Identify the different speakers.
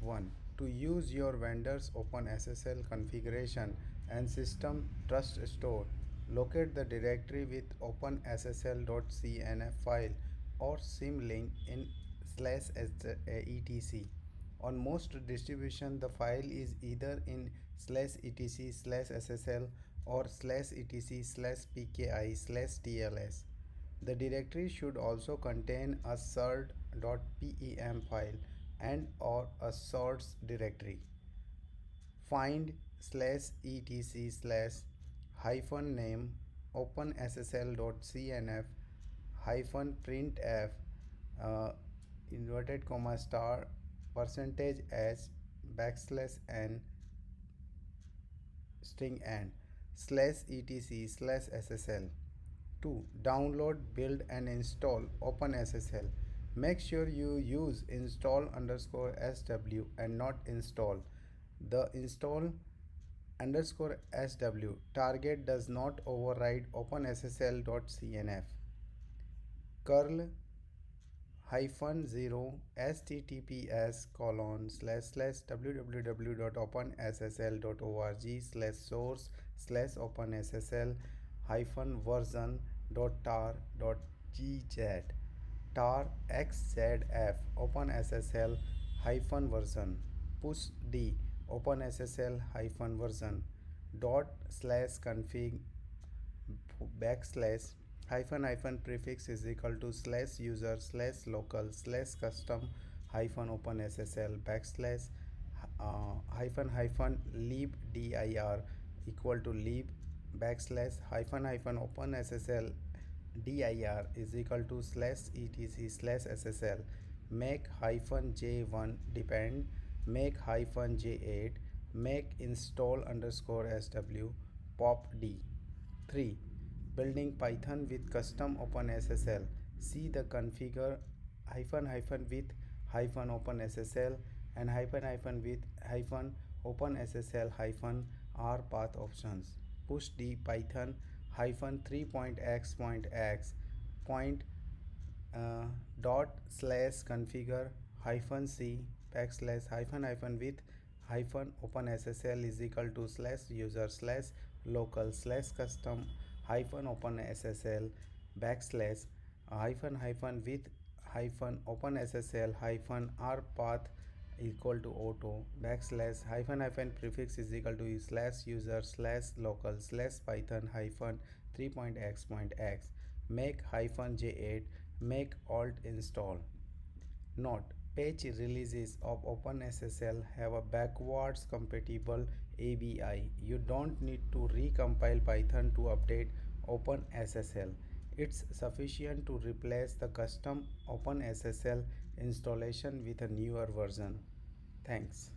Speaker 1: 1. To use your vendor's OpenSSL configuration and system trust store, locate the directory with openssl.cnf file or symlink in /etc. On most distribution, the file is either in /etc/ssl or /etc/pki/tls. The directory should also contain a cert.pem file and or a source directory. Find /etc/ hyphen name openssl.cnf hyphen printf inverted comma star percentage s backslash n string n /etc/ssl. 2. Download, build and install OpenSSL. Make sure you use install underscore sw and not install. The install underscore sw target does not override openssl.cnf. Curl hyphen 0 https colon / www.openssl.org /source /openssl hyphen version tar gz tar xzf openssl hyphen version push d openssl hyphen version dot slash config backslash hyphen prefix is equal to /user /local/custom hyphen openssl backslash hyphen lib dir equal to lib backslash hyphen openssl dir is equal to /etc/ssl make hyphen j1 depend make hyphen j8 make install underscore sw pop d. 3. Building Python with custom OpenSSL. See the configure with OpenSSL and with OpenSSL r path options. Push the Python 3.x.x point dot slash configure c backslash with OpenSSL is equal to /user /local/custom OpenSSL backslash with OpenSSL r path equal to auto backslash prefix is equal to /user /local/python 3.x.x make j8 make alt install. Note: patch releases of OpenSSL have a backwards compatible ABI. You don't need to recompile Python to update OpenSSL. It's sufficient to replace the custom OpenSSL installation with a newer version. Thanks.